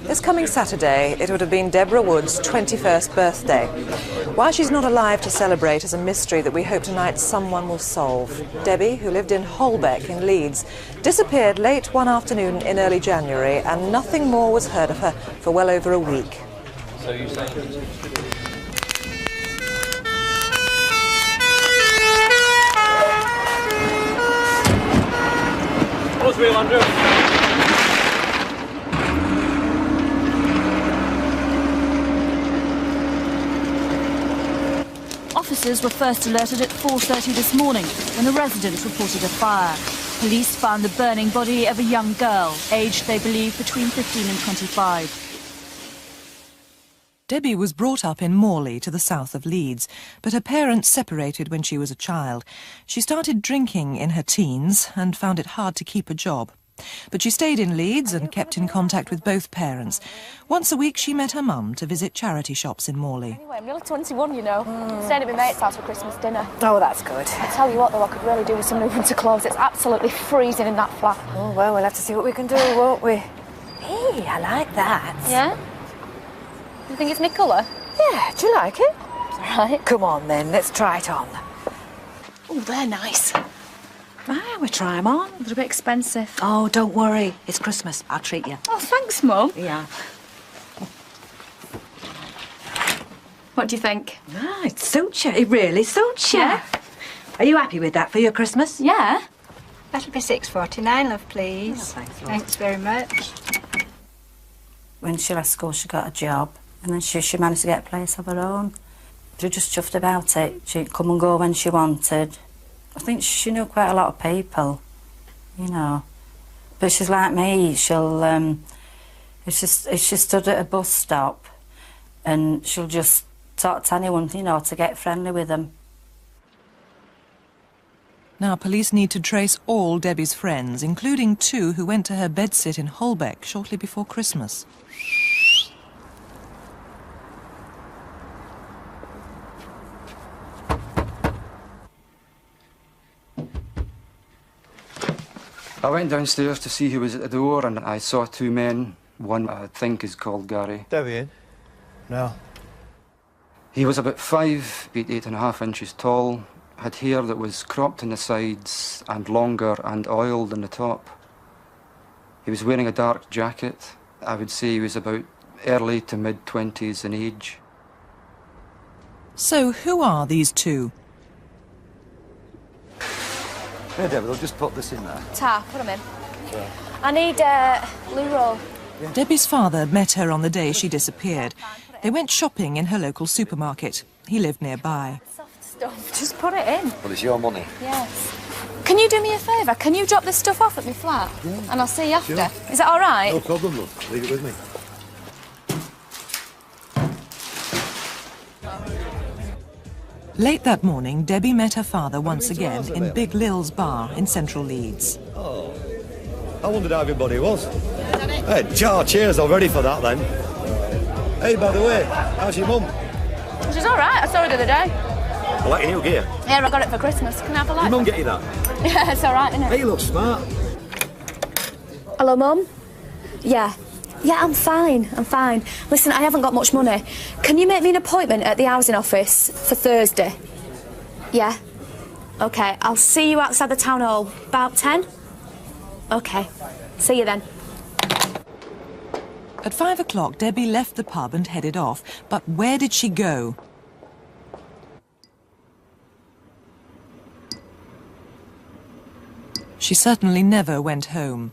This coming Saturday, it would have been Deborah Wood's 21st birthday. Why she's not alive to celebrate is a mystery that we hope tonight someone will solve. Debbie, who lived in Holbeck in Leeds, disappeared late one afternoon in early January, and nothing more was heard of her for well over a week. So you say... What's real, Andrew? Officers were first alerted at 4:30 this morning when a resident reported a fire. Police found the burning body of a young girl, aged, they believe, between 15 and 25. Debbie was brought up in Morley to the south of Leeds, but her parents separated when she was a child. She started drinking in her teens and found it hard to keep a job. But she stayed in Leeds and kept in contact with both parents. Once a week she met her mum to visit charity shops in Morley. Anyway, I'm nearly 21, you know. Staying at my mate's house for Christmas dinner. Oh, that's good. I tell you what, though, I could really do with some new winter clothes. It's absolutely freezing in that flat. Oh, well, we'll have to see what we can do, won't we? Hey, I like that. Yeah? You think it's my colour? Yeah, do you like it? It's all right. Come on, then, let's try it on. Oh, they're nice. Ah, we'll try them on. They're a bit expensive. Oh, don't worry. It's Christmas. I'll treat you. Oh, thanks, Mum. Yeah. What do you think? Ah, it suits you. It really suits you. Yeah. Are you happy with that for your Christmas? Yeah. That'll be $6.49, love, please. Oh, thanks, love. Thanks very much. When she left school, she got a job, and then she managed to get a place of her own. She was just chuffed about it. She'd come and go when she wanted. I think she knew quite a lot of people, you know. But she's like me. She'll, if she stood at a bus stop, and she'll just talk to anyone, you know, to get friendly with them. Now police need to trace all Debbie's friends, including two who went to her bedsit in Holbeck shortly before Christmas. I went downstairs to see who was at the door, and I saw two men. One I think is called Gary. Debbie in? No. He was about 5 feet 8.5 inches tall, had hair that was cropped on the sides and longer and oiled on the top. He was wearing a dark jacket. I would say he was about early to mid-20s in age. So who are these two? Hey, Deborah, they'll just put this in there. Ta, put them in. Yeah. I need loo roll. Yeah. Debbie's father met her on the day she disappeared. They went shopping in her local supermarket. He lived nearby. Soft stuff. Just put it in. Well, it's your money. Yes. Can you do me a favour? Can you drop this stuff off at my flat? Yeah. And I'll see you after. Sure. Is that all right? No problem, love. Leave it with me. Late that morning, Debbie met her father once again in Big Lil's bar in central Leeds. Oh, I wondered how everybody was. Hey, cheers already for that, then. Hey, by the way, how's your mum? She's all right. I saw her the other day. I like your new gear. Yeah, I got it for Christmas. Can I have a light? Your mum get you that? Yeah, it's all right, isn't it? Hey, you look smart. Hello, Mum? Yeah. Yeah, I'm fine. I'm fine. Listen, I haven't got much money. Can you make me an appointment at the housing office for Thursday? Yeah? OK, I'll see you outside the town hall. About 10? OK. See you then. At 5 o'clock, Debbie left the pub and headed off. But where did she go? She certainly never went home.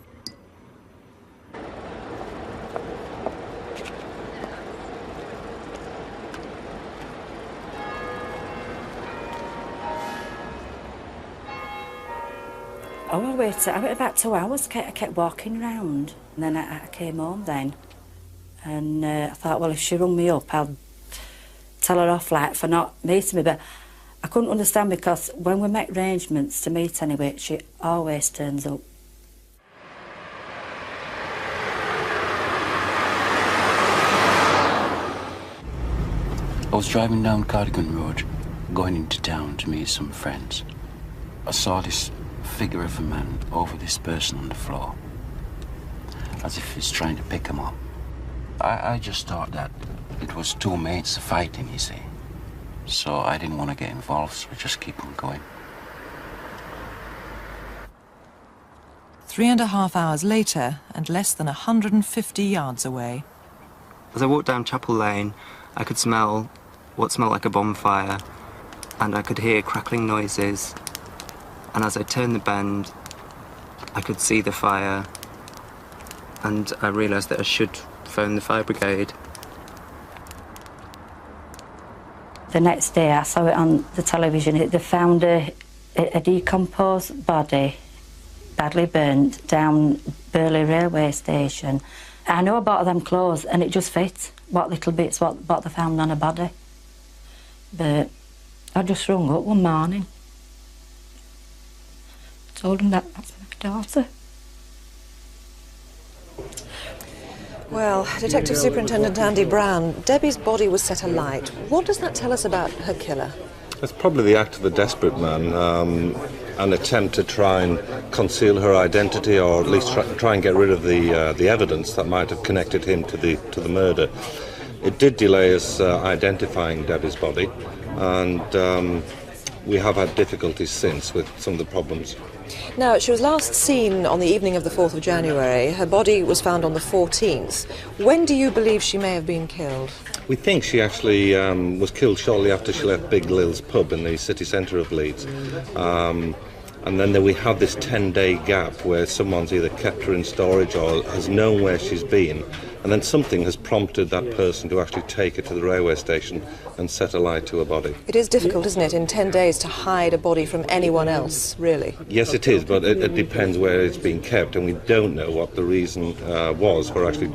Oh, I waited about 2 hours. I kept walking round, and then I came home then. And I thought, well, if she rung me up, I'll tell her off, like, for not meeting me. But I couldn't understand, because when we make arrangements to meet anyway, she always turns up. I was driving down Cardigan Road, going into town to meet some friends. I saw this figure of a man over this person on the floor, as if he's trying to pick him up. I just thought that it was two mates fighting, you see. So I didn't want to get involved, so I just keep on going. 3.5 hours later, and less than 150 yards away. As I walked down Chapel Lane, I could smell what smelled like a bonfire, and I could hear crackling noises. And as I turned the bend, I could see the fire, and I realised that I should phone the fire brigade. The next day I saw it on the television. They found a decomposed body, badly burnt, down Burley railway station. I know I bought them clothes and it just fits, what little bits what they found on a body. But I just rung up one morning. Told them that's my daughter. Well, Detective Superintendent Andy Brown, Debbie's body was set alight. What does that tell us about her killer? It's probably the act of a desperate man, an attempt to try and conceal her identity, or at least try and get rid of the evidence that might have connected him to the murder. It did delay us identifying Debbie's body, and we have had difficulties since with some of the problems. Now, she was last seen on the evening of the 4th of January. Her body was found on the 14th. When do you believe she may have been killed? We think she actually was killed shortly after she left Big Lil's pub in the city centre of Leeds. And then we have this 10-day gap where someone's either kept her in storage or has known where she's been, and then something has prompted that person to actually take her to the railway station and set alight to her body. It is difficult, isn't it, in 10 days to hide a body from anyone else, really? Yes, it is, but it depends where it's been kept, and we don't know what the reason was for actually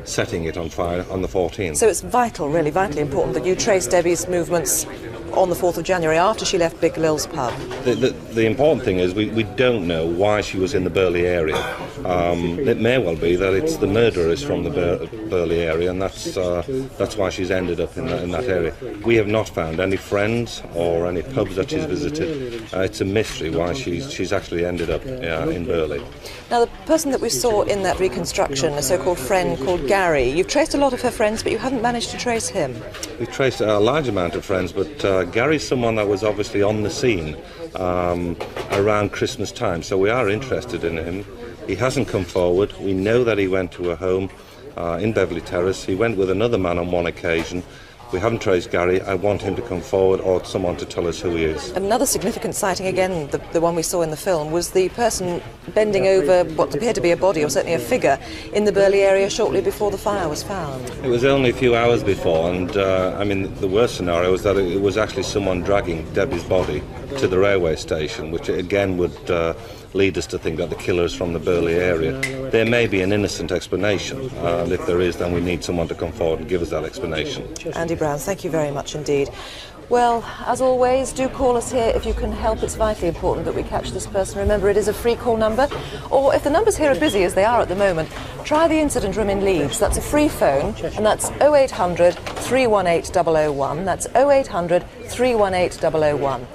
setting it on fire on the 14th. So it's vital, really vitally important, that you trace Debbie's movements on the 4th of January after she left Big Lil's pub. The important thing is we don't know why she was in the Burley area. It may well be that it's the murderer is from the Burley area, and that's why she's ended up in that area. We have not found any friends or any pubs that she's visited. It's a mystery why she's actually ended up in Burley. Now, the person that we saw in that reconstruction, a so-called friend called Gary, you've traced a lot of her friends, but you haven't managed to trace him. We've traced a large amount of friends, but Gary's someone that was obviously on the scene around Christmas time, so we are interested in him. He hasn't come forward. We know that he went to a home in Beverley Terrace. He went with another man on one occasion. We haven't traced Gary. I want him to come forward, or someone to tell us who he is. Another significant sighting, again, the one we saw in the film, was the person bending over what appeared to be a body, or certainly a figure, in the Burley area shortly before the fire was found. It was only a few hours before, and I mean, the worst scenario was that it was actually someone dragging Debbie's body to the railway station, which again would lead us to think that the killer is from the Burley area. There may be an innocent explanation, and if there is, then we need someone to come forward and give us that explanation. Andy Brown, thank you very much indeed. Well, as always, do call us here if you can help. It's vitally important that we catch this person. Remember, it is a free call number, or if the numbers here are busy, as they are at the moment, try the incident room in Leeds. That's a free phone, and that's 0800 318 001. That's 0800 318 001.